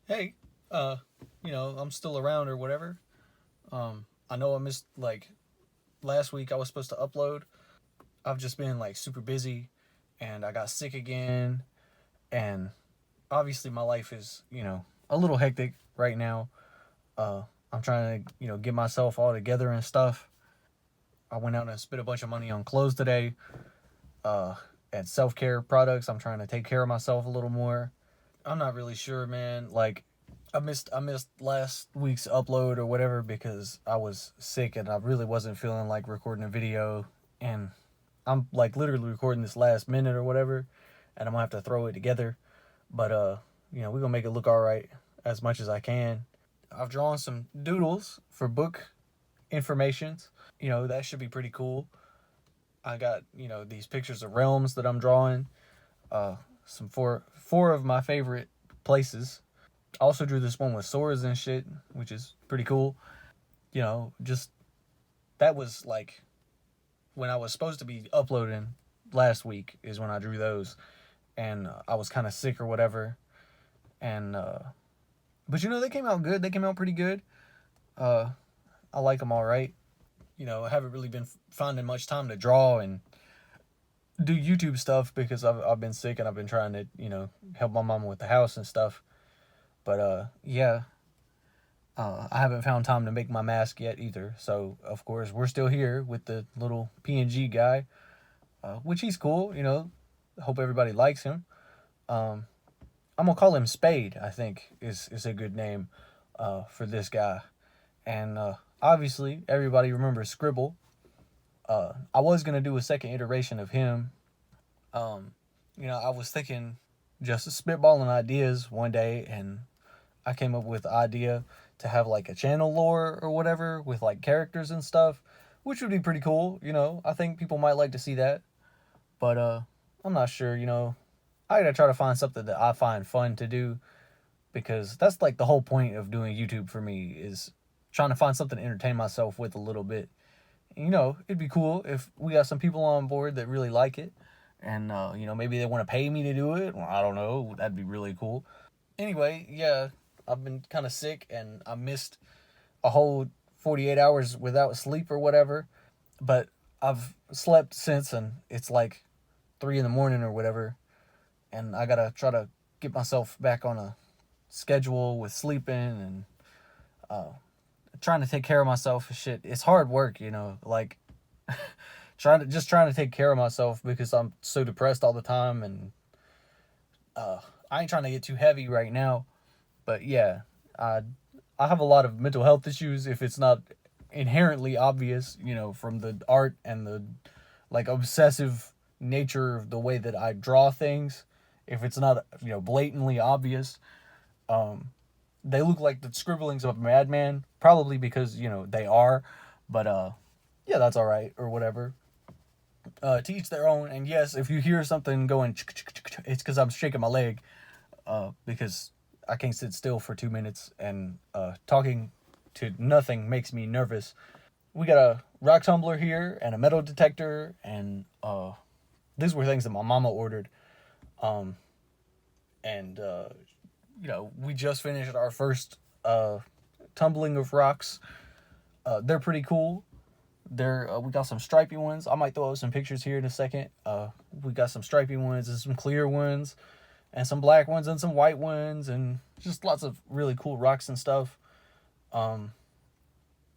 hey, uh, I'm still around or whatever. I know I missed like last week. I was supposed to upload. I've just been like super busy, and I got sick again. And obviously, my life is a little hectic right now. Uh, I'm trying to get myself all together and stuff. I went out and spent a bunch of money on clothes today. Uh, and self care products. I'm trying to take care of myself a little more. I'm not really sure, man. Like, I missed last week's upload or whatever because I was sick and I really wasn't feeling like recording a video. And I'm like literally recording this last minute or whatever, and I'm gonna have to throw it together. But we're gonna make it look all right as much as I can. I've drawn some doodles for book informations. That should be pretty cool. I got these pictures of realms that I'm drawing. Some four of my favorite places. I also drew this one with swords and shit, which is pretty cool. Just that was like when I was supposed to be uploading last week is when I drew those, and I was kind of sick or whatever. And but they came out good. They came out pretty good. Uh, I like them all right. I haven't really been finding much time to draw and do YouTube stuff because I've been sick and I've been trying to help my mom with the house and stuff. But yeah, I haven't found time to make my mask yet either. So of course we're still here with the little PNG guy, which he's cool. Hope everybody likes him. Um, I'm gonna call him Spade. I think is a good name for this guy. And obviously everybody remembers Scribble. I was gonna do a second iteration of him. Um, I was thinking just spitballing ideas one day, and I came up with the idea to have like a channel lore or whatever with like characters and stuff, which would be pretty cool. I think people might like to see that, but I'm not sure. I gotta try to find something that I find fun to do because that's like the whole point of doing YouTube for me is trying to find something to entertain myself with a little bit. It'd be cool if we got some people on board that really like it, and maybe they want to pay me to do it. Well, I don't know. That'd be really cool. Anyway, yeah, I've been kind of sick and I missed a whole 48 hours without sleep or whatever. But I've slept since and it's like 3 in the morning or whatever. And I gotta try to get myself back on a schedule with sleeping and uh, trying to take care of myself. Shit, it's hard work, like trying to take care of myself because I'm so depressed all the time. And uh, I ain't trying to get too heavy right now. But yeah, I I have a lot of mental health issues if it's not inherently obvious, from the art and the like obsessive nature of the way that I draw things. If it's not, blatantly obvious, um, they look like the scribblings of a madman, probably because, they are. But yeah, that's all right or whatever. To each their own. And yes, if you hear something going, it's because I'm shaking my leg because I can't sit still for 2 minutes, and talking to nothing makes me nervous. We got a rock tumbler here and a metal detector, and these were things that my mama ordered. Um, and we just finished our first tumbling of rocks. They're pretty cool. We got some stripy ones. I might throw out some pictures here in a second. We got some stripy ones and some clear ones and some black ones and some white ones and just lots of really cool rocks and stuff. Um,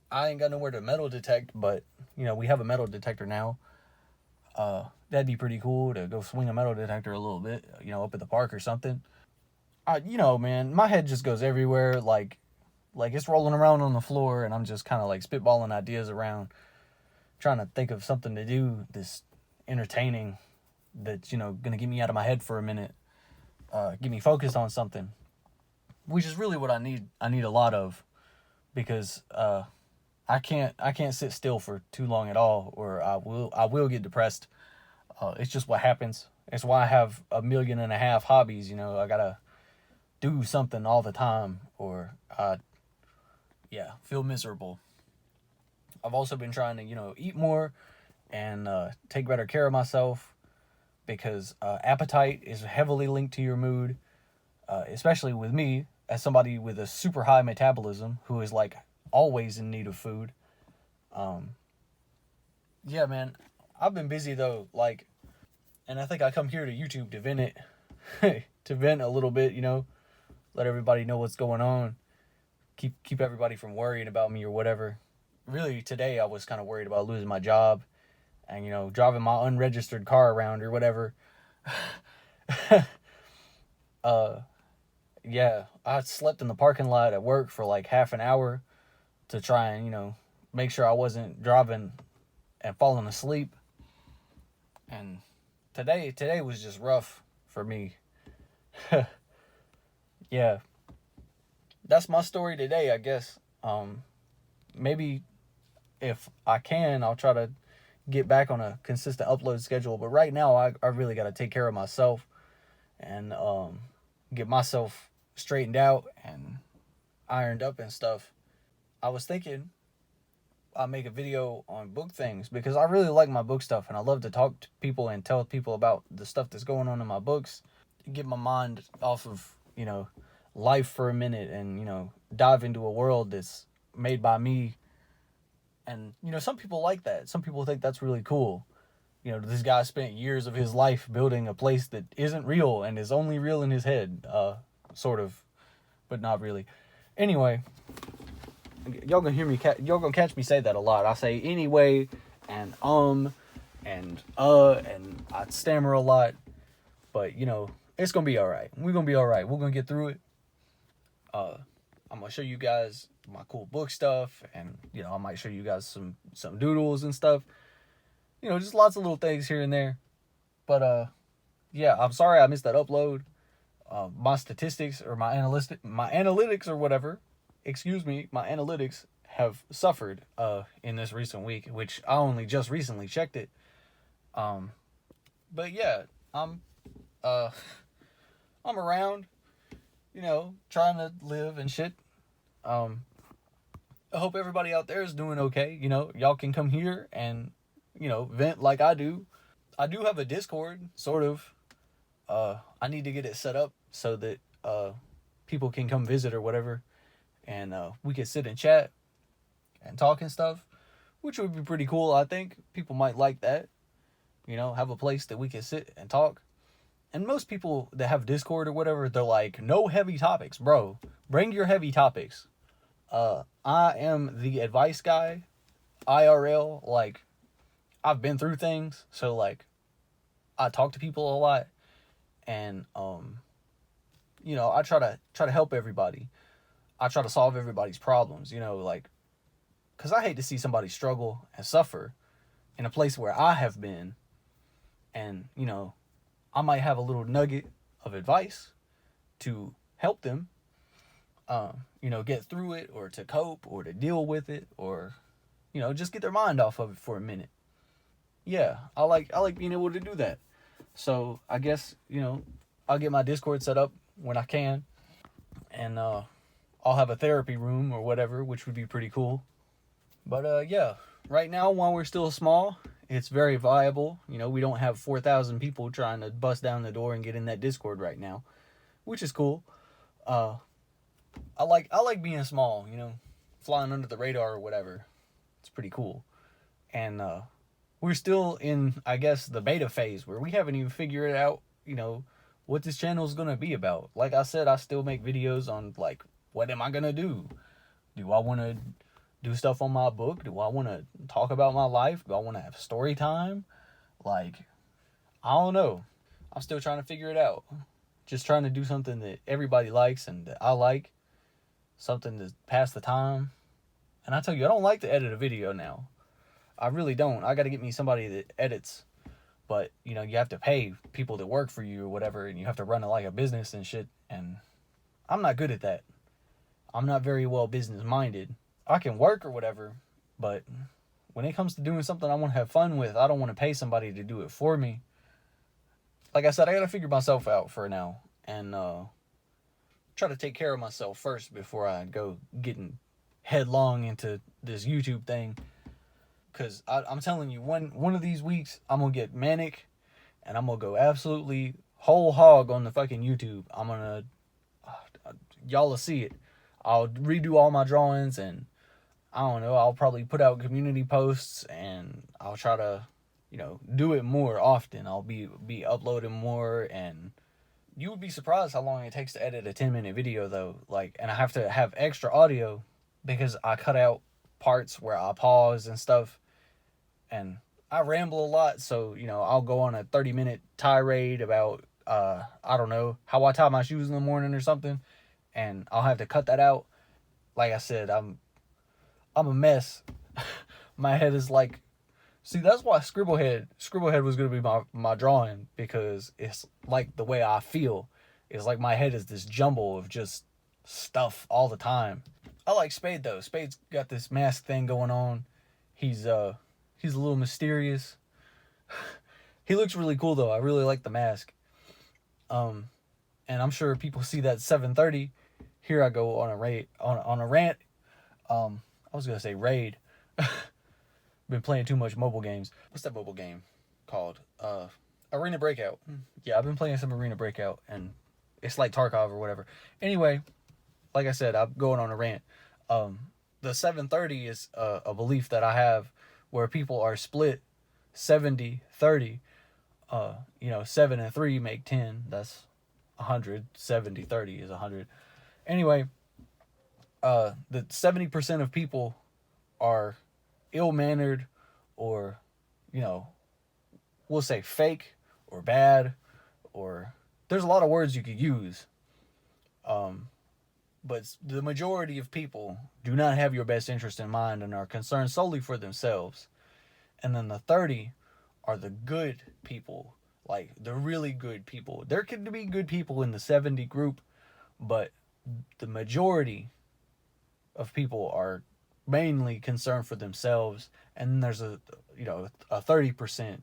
I ain't got nowhere to metal detect, but we have a metal detector now. That'd be pretty cool to go swing a metal detector a little bit, up at the park or something. Man, my head just goes everywhere, like it's rolling around on the floor, and I'm just kind of like spitballing ideas around, trying to think of something to do this entertaining that's gonna get me out of my head for a minute, get me focused on something, which is really what I need. I need a lot of because I can't sit still for too long at all, or I will get depressed. It's just what happens. It's why I have 1.5 million hobbies. I gotta do something all the time, or yeah, feel miserable. I've also been trying to eat more and take better care of myself because appetite is heavily linked to your mood, especially with me. as somebody with a super high metabolism who is like always in need of food. Yeah, man, I've been busy though, like, and I think I come here to YouTube to vent it, to vent a little bit, let everybody know what's going on, keep everybody from worrying about me or whatever. Really, today I was kind of worried about losing my job, and driving my unregistered car around or whatever. Yeah, I slept in the parking lot at work for like half an hour to try and make sure I wasn't driving and falling asleep. And today was just rough for me. Yeah, that's my story today, I guess. Maybe if I can, I'll try to get back on a consistent upload schedule. But right now, I really got to take care of myself and get myself straightened out and ironed up and stuff. I was thinking I'll make a video on book things because I really like my book stuff and I love to talk to people and tell people about the stuff that's going on in my books. Get my mind off of, life for a minute and, dive into a world that's made by me. And, some people like that. Some people think that's really cool. This guy spent years of his life building a place that isn't real and is only real in his head. Sort of, but not really. Anyway, y'all gonna hear me, y'all gonna catch me say that a lot. I say anyway, and and I stammer a lot. But, it's gonna be alright. We're gonna be alright. We're gonna get through it. I'm gonna show you guys my cool book stuff, and I might show you guys some doodles and stuff, just lots of little things here and there. But yeah, I'm sorry I missed that upload. My statistics or my analytics or whatever, my analytics have suffered in this recent week, which I only just recently checked it. But yeah, I'm around, trying to live and shit. I hope everybody out there is doing okay. Y'all can come here and, vent like I do. I do have a Discord, sort of. I need to get it set up so that people can come visit or whatever. And we can sit and chat and talk and stuff, which would be pretty cool, I think. People might like that. Have a place that we can sit and talk. And most people that have Discord or whatever, they're like, no heavy topics, bro. Bring your heavy topics. I am the advice guy, IRL. Like, I've been through things, so like, I talk to people a lot, and I try to help everybody. I try to solve everybody's problems. Like, cause I hate to see somebody struggle and suffer in a place where I have been, and I might have a little nugget of advice to help them, get through it or to cope or to deal with it or, just get their mind off of it for a minute. Yeah, I like being able to do that. So I guess, I'll get my Discord set up when I can, and I'll have a therapy room or whatever, which would be pretty cool. But yeah, right now while we're still small, it's very viable. We don't have 4,000 people trying to bust down the door and get in that Discord right now, which is cool. I like being small, flying under the radar or whatever. It's pretty cool. And we're still in, I guess, the beta phase where we haven't even figured out, what this channel is going to be about. Like I said, I still make videos on, like, what am I going to do? Do I want to do stuff on my book? Do I want to talk about my life? Do I want to have story time? Like, I don't know. I'm still trying to figure it out. Just trying to do something that everybody likes and that I like. Something to pass the time. And I tell you, I don't like to edit a video now. I really don't. I got to get me somebody that edits. But, you have to pay people that work for you or whatever, and you have to run it like a business and shit. And I'm not good at that. I'm not very well business-minded. I can work or whatever, but when it comes to doing something I want to have fun with, I don't want to pay somebody to do it for me. Like I said, I got to figure myself out for now and try to take care of myself first before I go getting headlong into this YouTube thing. Because I'm telling you, one of these weeks, I'm going to get manic and I'm going to go absolutely whole hog on the fucking YouTube. I'm going to y'all will see it. I'll redo all my drawings, and I don't know, I'll probably put out community posts, and I'll try to, do it more often. I'll be uploading more, and you would be surprised how long it takes to edit a 10-minute video though. Like, and I have to have extra audio because I cut out parts where I pause and stuff, and I ramble a lot, so I'll go on a 30-minute tirade about I don't know, how I tie my shoes in the morning or something, and I'll have to cut that out. Like I said, I'm a mess. My head is like, see, that's why Scribblehead was gonna be my drawing, because it's like the way I feel. It's like my head is this jumble of just stuff all the time. I like Spade though. Spade's got this mask thing going on. He's a little mysterious. He looks really cool though. I really like the mask. And I'm sure people see that 7:30. Here I go on a rant. I was gonna say raid. Been playing too much mobile games. What's that mobile game called? Arena Breakout. Yeah, I've been playing some Arena Breakout, and it's like Tarkov or whatever. Anyway, like I said, I'm going on a rant. The 7:30 is a belief that I have, where people are split 70-30. 7 and 3 make 10. That's 100. 70-30 is 100. Anyway, the 70% of people are ill-mannered, or, we'll say fake or bad, or there's a lot of words you could use. But the majority of people do not have your best interest in mind and are concerned solely for themselves. And then the 30 are the good people, like the really good people. There could be good people in the 70 group, but the majority of people are mainly concerned for themselves. And then there's a 30%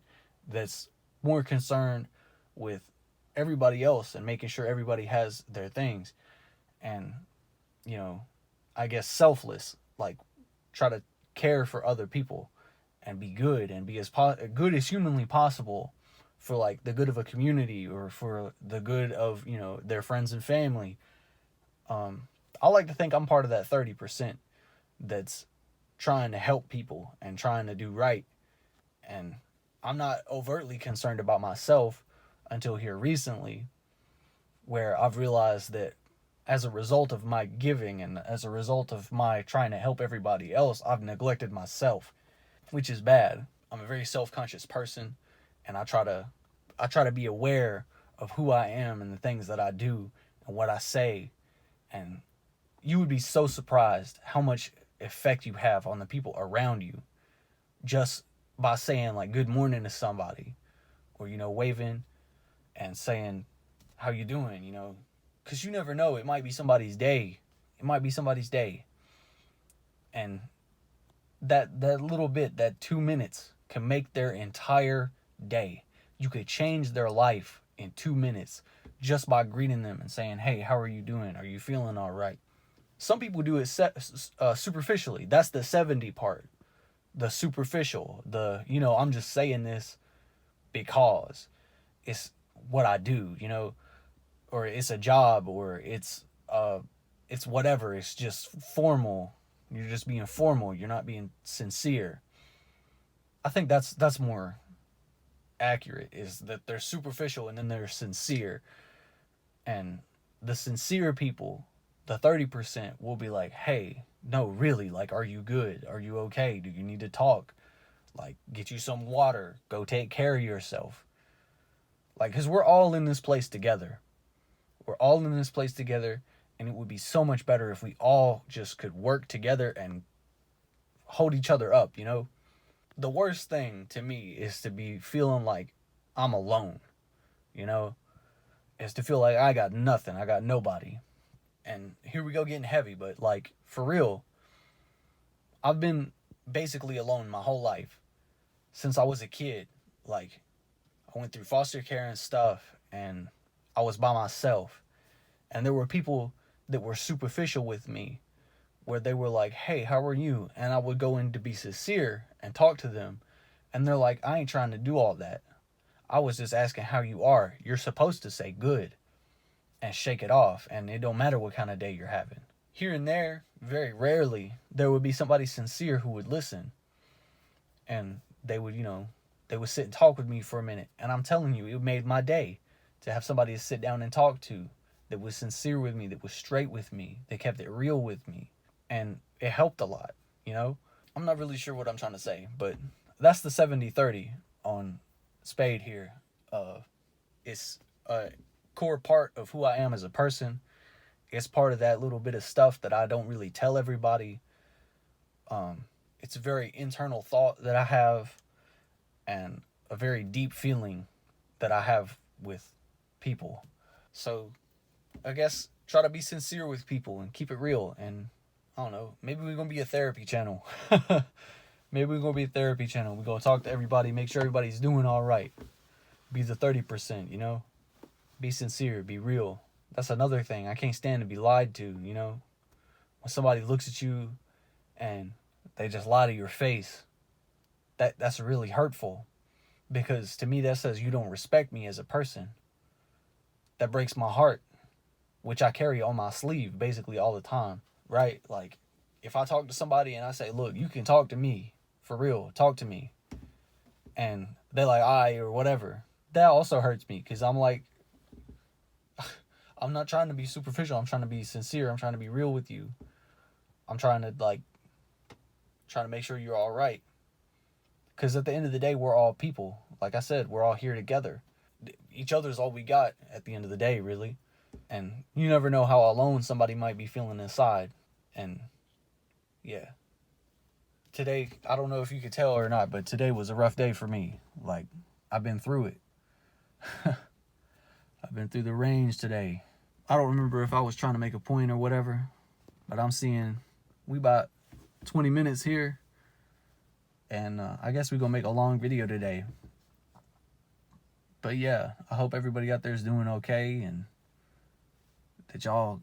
that's more concerned with everybody else and making sure everybody has their things. And, I guess selfless, like try to care for other people and be good and be as good as humanly possible for like the good of a community, or for the good of, their friends and family. I like to think I'm part of that 30% that's trying to help people and trying to do right. And I'm not overtly concerned about myself until here recently, where I've realized that as a result of my giving and as a result of my trying to help everybody else, I've neglected myself, which is bad. I'm a very self-conscious person, and I try to be aware of who I am and the things that I do and what I say. And you would be so surprised how much effect you have on the people around you just by saying like good morning to somebody, or waving and saying how you doing, because you never know, it might be somebody's day. And that little bit, that 2 minutes, can make their entire day. You could change their life in 2 minutes just by greeting them and saying, hey, how are you doing? Are you feeling all right? Some people do it superficially. That's the 70 part. The superficial. I'm just saying this because it's what I do, or it's a job, or it's whatever. It's just formal. You're just being formal. You're not being sincere. I think that's more accurate, is that they're superficial and then they're sincere. And the sincere people, the 30%, will be like, hey, no, really, like, are you good? Are you okay? Do you need to talk? Like, get you some water. Go take care of yourself. Like, because we're all in this place together. And it would be so much better if we all just could work together and hold each other up, The worst thing to me is to be feeling like I'm alone, Is to feel like I got nothing, I got nobody. And here we go getting heavy, but like, for real, I've been basically alone my whole life since I was a kid. Like, I went through foster care and stuff, and I was by myself. And there were people that were superficial with me, where they were like, hey, how are you? And I would go in to be sincere and talk to them. And they're like, I ain't trying to do all that. I was just asking how you are. You're supposed to say good. and shake it off, and it don't matter what kind of day you're having. Here and there, very rarely, there would be somebody sincere who would listen, and they would, they would sit and talk with me for a minute. And I'm telling you, it made my day to have somebody to sit down and talk to that was sincere with me, that was straight with me, that kept it real with me. And it helped a lot, I'm not really sure what I'm trying to say, but that's the 70-30 on Spade here. It's a core part of who I am as a person. It's part of that little bit of stuff that I don't really tell everybody. It's a very internal thought that I have, and a very deep feeling that I have with people. So I guess try to be sincere with people and keep it real. And I don't know, maybe we're going to be a therapy channel. Maybe we're going to be a therapy channel. We're going to talk to everybody, make sure everybody's doing all right. Be the 30%, Be sincere, be real. That's another thing. I can't stand to be lied to, When somebody looks at you and they just lie to your face, that's really hurtful. Because to me, that says you don't respect me as a person. That breaks my heart, which I carry on my sleeve basically all the time, right? Like, if I talk to somebody and I say, look, you can talk to me, for real, talk to me, and they're like, or whatever, that also hurts me, because I'm like, I'm not trying to be superficial. I'm trying to be sincere. I'm trying to be real with you. I'm trying to make sure you're all right. Because at the end of the day, we're all people. Like I said, we're all here together. Each other's all we got at the end of the day, really. And you never know how alone somebody might be feeling inside. And yeah. Today, I don't know if you could tell or not, but today was a rough day for me. Like, I've been through it. I've been through the range today. I don't remember if I was trying to make a point or whatever, but I'm seeing we about 20 minutes here. And I guess we're going to make a long video today. But yeah, I hope everybody out there is doing okay, and that y'all,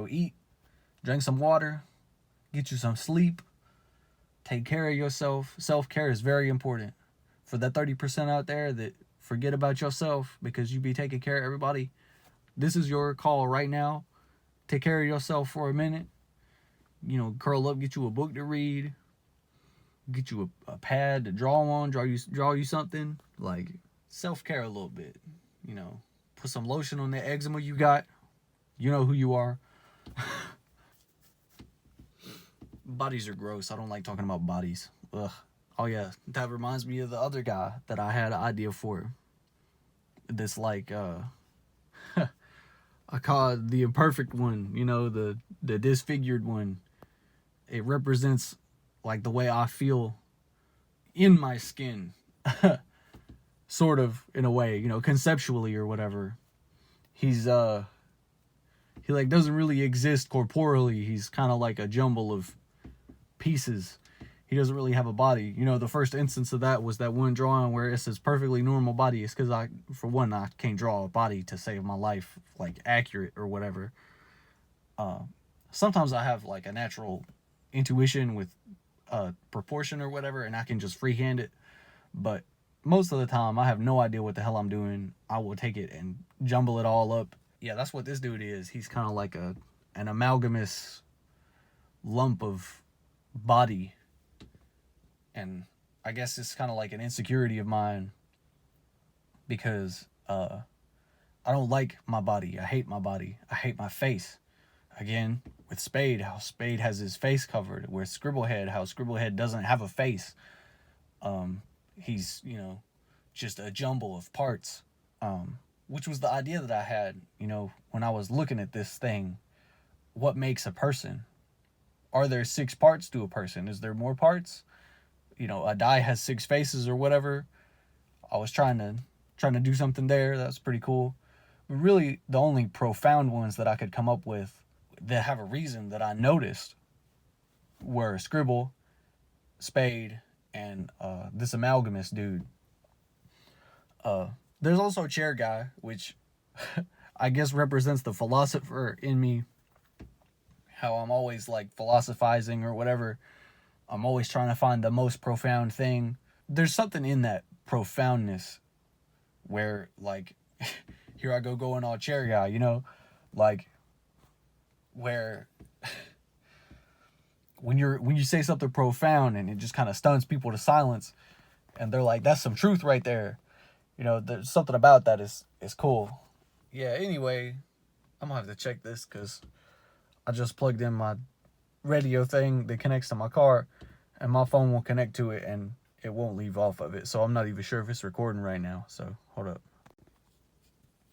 eat, drink some water, get you some sleep, take care of yourself. Self-care is very important. For that 30% out there that forget about yourself because you be taking care of everybody, this is your call right now. Take care of yourself for a minute. Curl up, get you a book to read, get you a pad to draw on, draw you something. Like, self-care a little bit. Put some lotion on that eczema you got. You know who you are. Bodies are gross. I don't like talking about bodies. Ugh. Oh yeah, that reminds me of the other guy that I had an idea for. This I call it the imperfect one, the disfigured one. It represents like the way I feel in my skin. Sort of, in a way, conceptually or whatever. He's he like doesn't really exist corporeally. He's kind of like a jumble of pieces. He doesn't really have a body. The first instance of that was that one drawing where it says perfectly normal body. It's because I can't draw a body to save my life, like, accurate or whatever. Sometimes I have like a natural intuition with proportion or whatever, and I can just freehand it. But most of the time, I have no idea what the hell I'm doing. I will take it and jumble it all up. Yeah, that's what this dude is. He's kind of like an amalgamous lump of body. And I guess it's kind of like an insecurity of mine, because I don't like my body. I hate my body. I hate my face. Again, with Spade, how Spade has his face covered. With Scribblehead, how Scribblehead doesn't have a face. He's, just a jumble of parts. Which was the idea that I had, when I was looking at this thing. What makes a person? Are there 6 parts to a person? Is there more parts? A die has 6 faces or whatever. I was trying to do something there. That's pretty cool. But really, the only profound ones that I could come up with that have a reason that I noticed were Scribble, Spade, and this amalgamous dude. There's also Chair Guy, which I guess represents the philosopher in me. How I'm always like philosophizing or whatever. I'm always trying to find the most profound thing. There's something in that profoundness where, like, here I go going all Chair Guy, like where when you say something profound and it just kind of stuns people to silence, and they're like, that's some truth right there. You know, there's something about that is cool. Yeah, anyway, I'm gonna have to check this because I just plugged in my radio thing that connects to my car, and my phone will connect to it and it won't leave off of it. So I'm not even sure if it's recording right now. So hold up.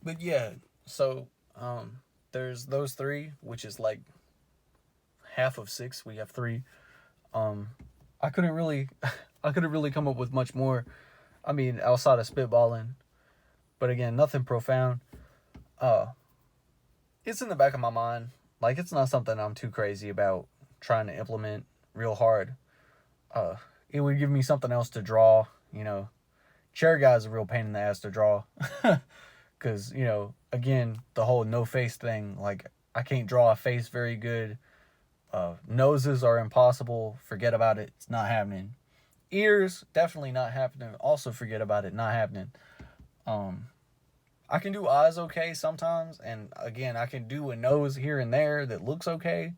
But yeah, so there's those three, which is like half of 6. We have 3. I couldn't really come up with much more. I mean, outside of spitballing. But again, nothing profound. It's in the back of my mind. Like, it's not something I'm too crazy about trying to implement real hard. It would give me something else to draw, you know. Chair Guy's a real pain in the ass to draw. Because, you know, again, the whole no face thing, like, I can't draw a face very good. Noses are impossible. Forget about it. It's not happening. Ears, definitely not happening. Also forget about it. Not happening. I can do eyes okay sometimes. And again, I can do a nose here and there that looks okay.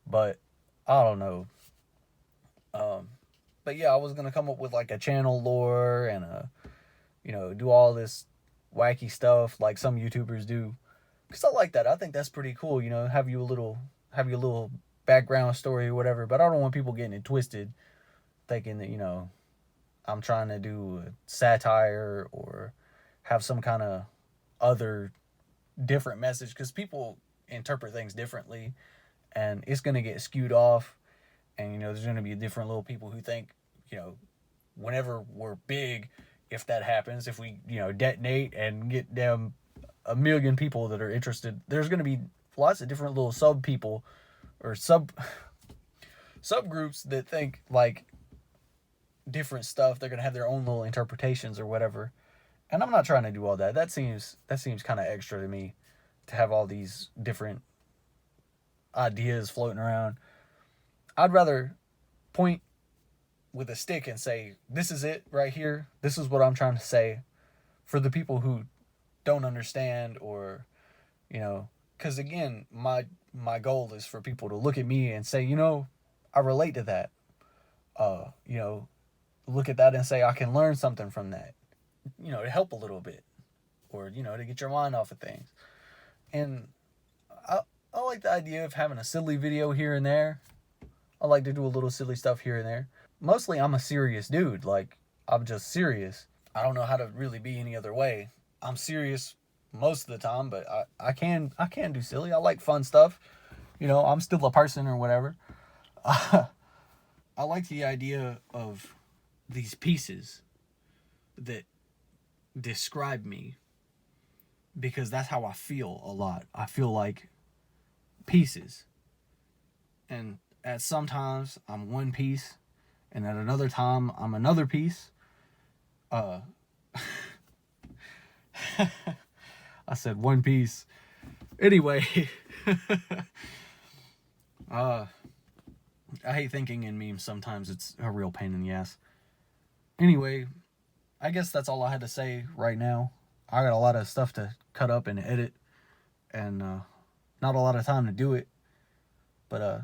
But I don't know. But yeah, I was going to come up with like a channel lore and do all this wacky stuff like some YouTubers do. Because I like that. I think that's pretty cool. You know, have your little background story or whatever. But I don't want people getting it twisted, thinking that, you know, I'm trying to do a satire or have some kind of other different message. Because people interpret things differently. And it's going to get skewed off. And, you know, there's going to be different little people who think, you know, whenever we're big, if that happens, if we, you know, detonate and get them 1 million people that are interested, there's going to be lots of different little sub people or subgroups that think like different stuff. They're going to have their own little interpretations or whatever. And I'm not trying to do all that. That seems kind of extra to me, to have all these different ideas floating around. I'd rather point with a stick and say, this is it right here. This is what I'm trying to say, for the people who don't understand, or, you know, because again, my goal is for people to look at me and say, you know, I relate to that. You know, look at that and say, I can learn something from that, you know, to help a little bit, or, you know, to get your mind off of things. And I like the idea of having a silly video here and there. I like to do a little silly stuff here and there. Mostly I'm a serious dude. Like, I'm just serious. I don't know how to really be any other way. I'm serious most of the time, but I can do silly. I like fun stuff. You know, I'm still a person or whatever. I like the idea of these pieces that describe me, because that's how I feel a lot. I feel like pieces. And at some times I'm one piece, and at another time I'm another piece. I said one piece. Anyway, I hate thinking in memes sometimes. It's a real pain in the ass. Anyway, I guess that's all I had to say right now. I got a lot of stuff to cut up and edit, and not a lot of time to do it. But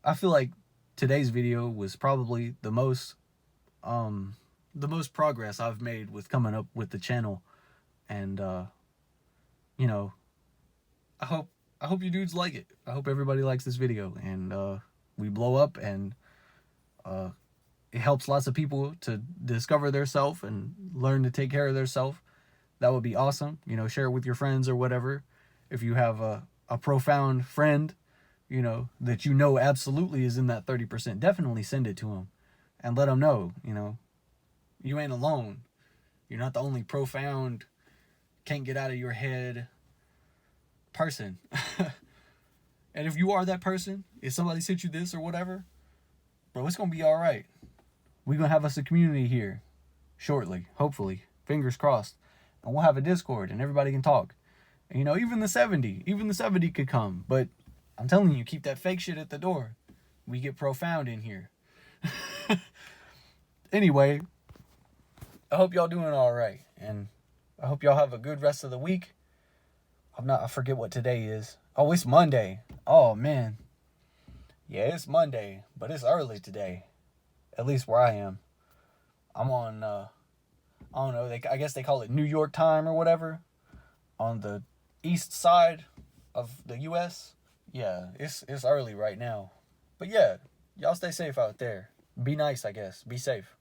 I feel like today's video was probably the most progress I've made with coming up with the channel. And you know, I hope you dudes like it. I hope everybody likes this video, and we blow up, and it helps lots of people to discover their self and learn to take care of their self. That would be awesome. You know, share it with your friends or whatever. If you have a profound friend, you know, that you know absolutely is in that 30%, definitely send it to them and let them know, you know, you ain't alone. You're not the only profound, can't get out of your head person. And if you are that person, if somebody sent you this or whatever, bro, it's going to be all right. We're going to have us a community here shortly, hopefully, fingers crossed. And we'll have a Discord and everybody can talk. And, you know, even the 70 could come, but I'm telling you, keep that fake shit at the door. We get profound in here. Anyway, I hope y'all doing all right. And I hope y'all have a good rest of the week. I forget what today is. Oh, it's Monday. Oh, man. Yeah, it's Monday, but it's early today. At least where I am. I'm on, I don't know, I guess they call it New York time or whatever. On the east side of the U.S. Yeah, it's early right now. But yeah, y'all stay safe out there. Be nice, I guess. Be safe.